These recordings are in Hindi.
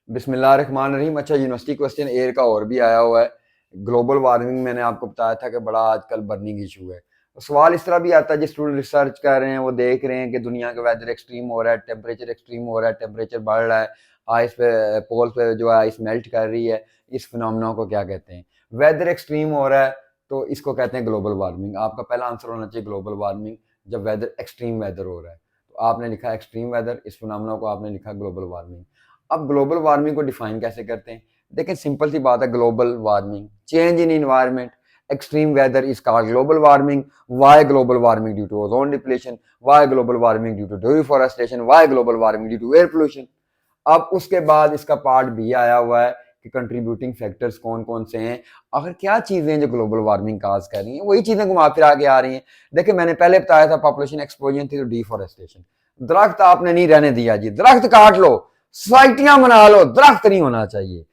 बिस्मिल्लाहिर्रहमानिर्रहीम। अच्छा, यूनिवर्सिटी क्वेश्चन एयर का और भी आया हुआ है। ग्लोबल वार्मिंग मैंने आपको बताया था कि बड़ा आजकल बर्निंग इशू है। तो सवाल इस तरह भी आता है, जिस स्टूडेंट रिसर्च कर रहे हैं वो देख रहे हैं कि दुनिया का वेदर एक्सट्रीम हो रहा है, टेम्परेचर एक्सट्रीम हो रहा है, टेम्परेचर बढ़ रहा है, आइस पे पोल पे जो है आइस मेल्ट कर रही है। इस फिनोमेना को क्या कहते हैं? वेदर एक्सट्रीम हो रहा है तो इसको कहते हैं ग्लोबल वार्मिंग। आपका पहला आंसर होना चाहिए ग्लोबल वार्मिंग, जब वेदर एक्सट्रीम वेदर हो रहा है। तो आपने लिखा एक्सट्रीम वेदर, इस फिनोमेना को आपने लिखा ग्लोबल वार्मिंग। अब ग्लोबल वार्मिंग को डिफाइन कैसे करते हैं? देखिए, सिंपल सी बात है, global warming change in environment, extreme weather is called global warming. Why global warming? Due to ozone depletion. Why global warming? Due to deforestation. Why global warming? Due to air pollution. अब उसके बाद इसका पार्ट भी आया हुआ है कि कंट्रीब्यूटिंग फैक्टर्स कौन कौन से हैं, आखिर क्या चीजें हैं जो ग्लोबल वार्मिंग काज कर रही हैं। वही चीजें घुमा फिरा के आ रही हैं। देखिए, मैंने पहले बताया था पॉपुलेशन एक्सप्लोजन थी तो डिफॉरेस्टेशन। दरख्त आपने नहीं रहने दिया जी, दरख्त काट लो, सोसाइटियां बना लो, दरख्त नहीं होना चाहिए।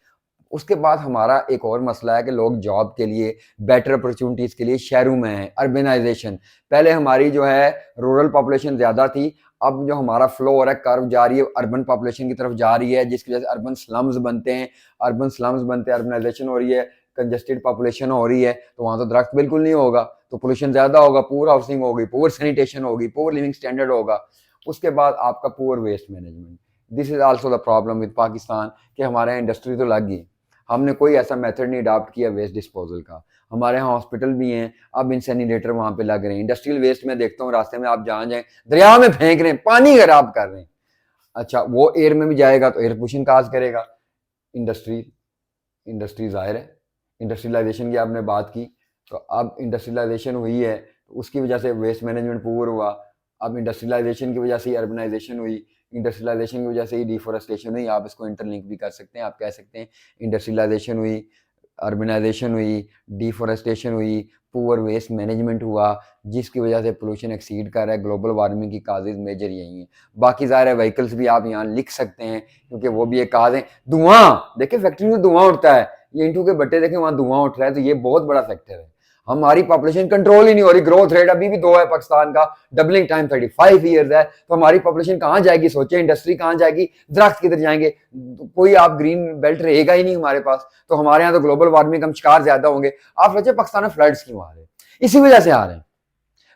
उसके बाद हमारा एक और मसला है कि लोग जॉब के लिए, बेटर अपॉर्चुनिटीज के लिए शहरों में हैं, अर्बनाइजेशन। पहले हमारी जो है रूरल पॉपुलेशन ज्यादा थी, अब जो हमारा फ्लो हो रहा है, कर्व जा रही है, अर्बन पॉपुलेशन की तरफ जा रही है, जिसकी वजह से अर्बन स्लम्स बनते हैं। अर्बन स्लम्स बनते हैं, अर्बनाइजेशन हो रही है, कंजेस्टेड पॉपुलेशन हो रही है, तो वहां तो दरख्त बिल्कुल नहीं होगा, तो पोल्यूशन ज्यादा होगा, पुअर हाउसिंग होगी, पुअर सैनिटेशन होगी, पुअर लिविंग स्टैंडर्ड होगा। उसके बाद आपका poor waste management. This is also the problem with Pakistan कि हमारे यहाँ इंडस्ट्री तो लग गई, हमने कोई ऐसा मेथड नहीं अडॉप्ट किया वेस्ट डिस्पोजल का। हमारे यहाँ हॉस्पिटल भी हैं, अब इंसेनिटेटर वहां पे लग रहे हैं। इंडस्ट्रियल वेस्ट में देखता हूँ रास्ते में आप जहाँ जाए दरिया में फेंक रहे हैं, पानी खराब कर रहे हैं। अच्छा, वो एयर में भी जाएगा तो एयर पोल्यूशन काज करेगा। इंडस्ट्री इंडस्ट्री जाहिर है, इंडस्ट्रियलाइजेशन की आपने बात की, तो अब इंडस्ट्रियलाइजेशन हुई है तो उसकी वजह से वेस्ट मैनेजमेंट पुअर हुआ। अब इंडस्ट्रियलाइजेशन की वजह से ही अर्बनाइजेशन हुई, इंडस्ट्रियलाइजेशन की वजह से ही डिफॉरेस्टेशन हुई। आप इसको इंटरलिंक भी कर सकते हैं, आप कह सकते हैं इंडस्ट्रियलाइजेशन हुई, अर्बनाइजेशन हुई, डिफॉरेस्टेशन हुई, पुअर वेस्ट मैनेजमेंट हुआ, जिसकी वजह से पोल्यूशन एक्सीड कर रहा है। ग्लोबल वार्मिंग की काजेज मेजर यही हैं। बाकी ज़ाहिर है व्हीकल्स भी आप यहाँ लिख सकते हैं, क्योंकि वो भी एक काज है। धुआं, देखिए फैक्ट्री में धुआं उठता है, ये इंटू के बट्टे देखें वहां धुआं उठ रहा है, तो ये बहुत बड़ा फैक्टर है। हमारी पॉपुलेशन कंट्रोल ही नहीं हो रही, ग्रोथ रेट अभी भी 2 है पाकिस्तान का, डबलिंग टाइम 35 ईयर्स है, तो हमारी पॉपुलेशन कहाँ जाएगी? सोचे, इंडस्ट्री कहाँ जाएगी, दरख्त किधर जाएंगे? कोई आप ग्रीन बेल्ट रहेगा ही नहीं हमारे पास। तो हमारे यहाँ तो ग्लोबल वार्मिंग हम शिकार ज्यादा होंगे। आप सोचे पाकिस्तान में फ्लड्स क्यों आ रहे हैं? इसी वजह से आ रहे हैं,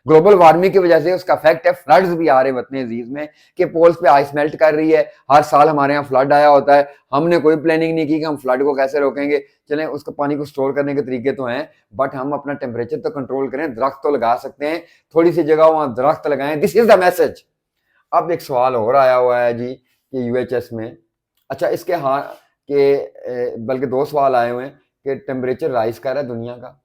ग्लोबल वार्मिंग की वजह से उसका इफेक्ट है। फ्लड्स भी आ रहे हैं वतन अजीज में कि पोल्स पे आइस मेल्ट कर रही है। हर साल हमारे यहाँ फ्लड आया होता है, हमने कोई प्लानिंग नहीं की कि हम फ्लड को कैसे रोकेंगे। चलें, उसको पानी को स्टोर करने के तरीके तो हैं, बट हम अपना टेम्परेचर तो कंट्रोल करें, दरख्त तो लगा सकते हैं, थोड़ी सी जगह वहां दरख्त लगाएं। This is the message. अब एक सवाल और आया हुआ है जी कि यूएचएस में, अच्छा इसके हाँ के बल्कि 2 सवाल आए हुए हैं कि टेम्परेचर राइज कर रहा है दुनिया का,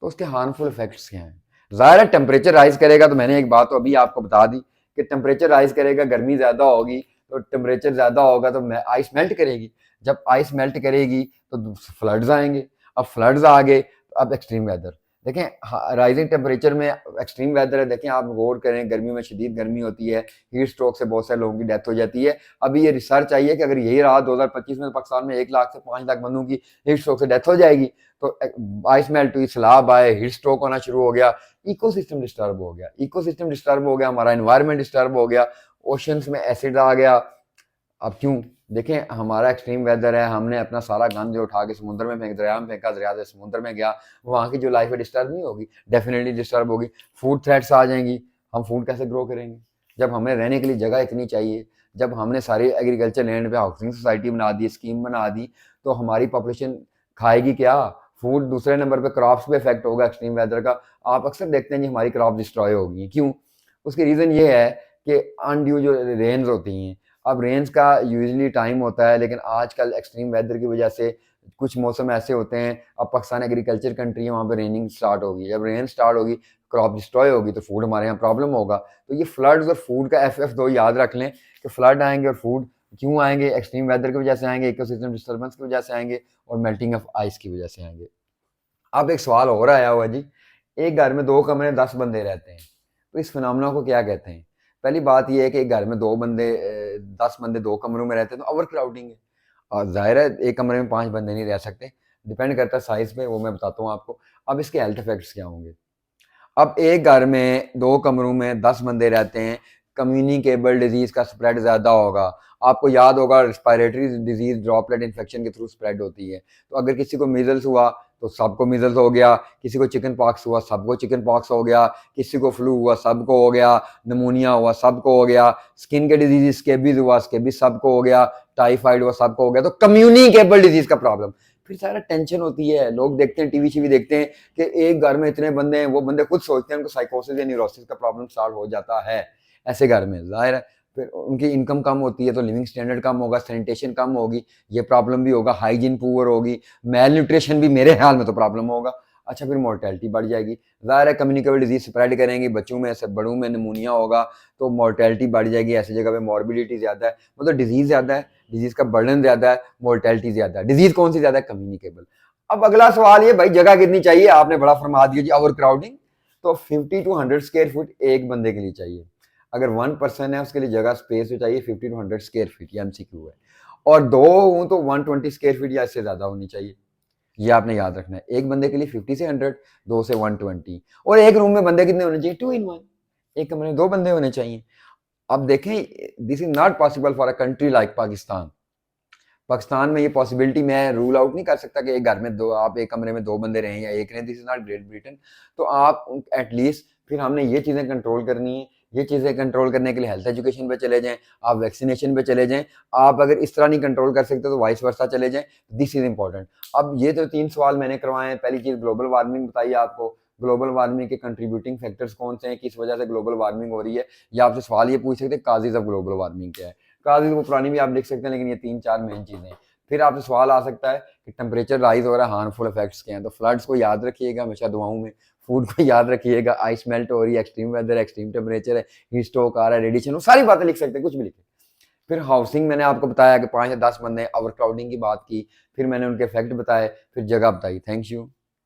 तो उसके हार्मफुल इफेक्ट्स क्या हैं? जाहिर है टेम्परेचर राइज करेगा तो मैंने एक बात तो अभी आपको बता दी कि टेम्परेचर राइज करेगा, गर्मी ज्यादा होगी, तो टेम्परेचर ज्यादा होगा तो आइस मेल्ट करेगी। जब आइस मेल्ट करेगी तो फ्लड्स आएंगे। अब फ्लड्स आ गए तो अब एक्सट्रीम वेदर। देखें, राइजिंग टेम्परेचर में एक्सट्रीम वेदर है। देखें, आप गौर करें, गर्मी में शदीद गर्मी होती है, हीट स्ट्रोक से बहुत सारे लोगों की डेथ हो जाती है। अभी ये रिसर्च आई है कि अगर यही रहा 2025 में, तो पाकिस्तान में 1 लाख से 5 लाख बंदों की हीट स्ट्रोक से डेथ हो जाएगी। तो आइस मेल्ट हुई, सैलाब आए, हीट स्ट्रोक होना शुरू हो गया, इकोसिस्टम डिस्टर्ब हो गया। इकोसिस्टम डिस्टर्ब हो गया, हमारा एनवायरनमेंट डिस्टर्ब हो गया, ओशंस में एसिड आ गया। अब क्यों? देखें, हमारा एक्सट्रीम वेदर है, हमने अपना सारा गंद जो उठा के समुद्र में फेंक, दरिया में फेंका, दरिया से समुद्र में गया, वहां की जो लाइफ है डिस्टर्ब नहीं होगी? डेफिनेटली डिस्टर्ब होगी। फूड थ्रेट्स आ जाएंगी, हम फूड कैसे ग्रो करेंगे जब हमें रहने के लिए जगह इतनी चाहिए? जब हमने सारी एग्रीकल्चर लैंड पे हाउसिंग सोसाइटी बना दी, स्कीम बना दी, तो हमारी पॉपुलेशन खाएगी क्या? फूड दूसरे नंबर पे, क्रॉप्स पे इफेक्ट होगा एक्सट्रीम वेदर का। आप अक्सर देखते हैं जी हमारी क्रॉप डिस्ट्रॉय होगी, क्यों? उसकी रीजन ये है कि अनड्यू जो रेन्स होती हैं। अब रेंज का यूजली टाइम होता है, लेकिन आजकल एक्सट्रीम वेदर की वजह से कुछ मौसम ऐसे होते हैं। अब पाकिस्तान एग्रीकल्चर कंट्री है, वहाँ पे रेनिंग स्टार्ट होगी, जब रेन स्टार्ट होगी क्रॉप डिस्ट्रॉय होगी, तो फूड हमारे यहाँ प्रॉब्लम होगा। तो ये फ्लड्स और फूड का FF2 याद रख लें कि फ्लड आएंगे और फूड क्यों आएंगे? एक्सट्रीम वेदर की वजह से आएंगे, इकोसिस्टम डिस्टर्बेंस की वजह से आएंगे, और मेल्टिंग ऑफ आइस की वजह से आएंगे। अब एक सवाल और आया हुआ जी, एक घर में 2 कमरे 10 बंदे रहते हैं, तो इस फिनोमेना को क्या कहते हैं? पहली बात यह है कि एक घर में 10 बंदे 2 कमरों में रहते हैं तो ओवर क्राउडिंग है, और जाहिर है एक कमरे में 5 बंदे नहीं रह सकते। डिपेंड करता है साइज पे, वो मैं बताता हूँ आपको। अब इसके हेल्थ इफेक्ट्स क्या होंगे? अब एक घर में 2 कमरों में 10 बंदे रहते हैं, कम्युनिकेबल डिजीज का स्प्रेड ज्यादा होगा। आपको याद होगा रेस्पिरेटरी डिजीज ड्रॉपलेट इन्फेक्शन के थ्रू स्प्रेड होती है। तो अगर किसी को मीजल्स हुआ तो सबको मीजल्स हो गया, किसी को चिकन पॉक्स हुआ सबको चिकन पॉक्स हो गया, किसी को फ्लू हुआ सबको हो गया, निमोनिया हुआ सबको हो गया, स्किन के डिजीज स्केबीज हुआ स्केबीज सबको हो गया, टाइफाइड हुआ सबको हो गया। तो कम्युनिकेबल डिजीज का प्रॉब्लम, फिर सारा टेंशन होती है। लोग देखते हैं टीवी शीवी देखते हैं कि एक घर में इतने बंदे हैं, वो बंदे खुद सोचते हैं उनको साइकोसिस या न्यूरोसिस का प्रॉब्लम स्टार्ट हो जाता है ऐसे घर में। जाहिर है फिर उनकी इनकम कम होती है तो लिविंग स्टैंडर्ड कम होगा, सैनिटेशन कम होगी, ये प्रॉब्लम भी होगा, हाइजीन पुअर होगी, मेल न्यूट्रिशन भी मेरे ख्याल में तो प्रॉब्लम होगा। अच्छा फिर मोर्टेलिटी बढ़ जाएगी। ज़ाहिर है कम्युनिकेबल डिजीज स्प्रेड करेंगी, बच्चों में से बड़ों में निमोनिया होगा तो मोर्टेलिटी बढ़ जाएगी। ऐसी जगह पे मॉर्बिडिटी ज़्यादा है, मतलब डिजीज़ ज़्यादा है, डिजीज़ का बर्डन ज़्यादा है, मोर्टेलिटी ज़्यादा है। डिजीज़ कौन सी ज़्यादा है? कम्युनिकेबल। अब अगला सवाल ये भाई जगह कितनी चाहिए? आपने बड़ा फरमा दिया जी ओवर क्राउडिंग। तो 50 टू 100 स्क्वायर फुट एक बंदे के लिए चाहिए। अगर 1 पर्सन है उसके लिए जगह स्पेस जो चाहिए 50 टू 100 स्क्वायर फीट, ये एमसीक्यू है। और दो हूं तो 120 स्क्वायर फीट या इससे ज्यादा होनी चाहिए, ये आपने याद रखना है। एक बंदे के लिए 50 से 100, दो से 120। और एक रूम में बंदे कितने होने चाहिए? 2 in 1। एक कमरे में 2 बंदे होने चाहिए। अब देखें this is not possible for a country like Pakistan. Pakistan में ये पॉसिबिलिटी मैं रूल आउट नहीं कर सकता कि एक घर में दो, आप एक कमरे में 2 बंदे रहें या एक रहें। This is not great Britain. तो आप एटलीस्ट फिर हमने ये चीज़ें कंट्रोल करनी है। ये चीज़ें कंट्रोल करने के लिए हेल्थ एजुकेशन पे चले जाएं, आप वैक्सीनेशन पे चले जाएं। आप अगर इस तरह नहीं कंट्रोल कर सकते तो वाइस वर्सा चले जाएं। This is important. अब ये तो 3 सवाल मैंने करवाए हैं। पहली चीज़ ग्लोबल वार्मिंग बताइए आपको, ग्लोबल वार्मिंग के कंट्रीब्यूटिंग फैक्टर्स कौन से हैं, किस वजह से ग्लोबल वार्मिंग हो रही है। या आपसे सवाल ये पूछ सकते हैं काजेज ऑफ ग्लोबल वार्मिंग क्या है। काजेज वो पुरानी भी आप लिख सकते हैं, लेकिन ये 3-4 मेन चीज़ें हैं। फिर आपसे सवाल आ सकता है कि टेम्परेचर राइज हो रहा है, हार्मफुल इफेक्ट्स क्या हैं। तो फ्लड्स को याद रखिएगा हमेशा दुआओं में, फूड को याद रखिएगा, आइस मेल्ट हो रही है, एक्सट्रीम वेदर, एक्सट्रीम टेम्परेचर है, हीट स्ट्रोक आ रहा है, रेडिएशन, वो सारी बातें लिख सकते हैं, कुछ भी लिखे। फिर हाउसिंग मैंने आपको बताया कि 5 या 10 बंदे, ओवर क्राउडिंग की बात की, फिर मैंने उनके इफेक्ट बताए, फिर जगह बताई। Thank you.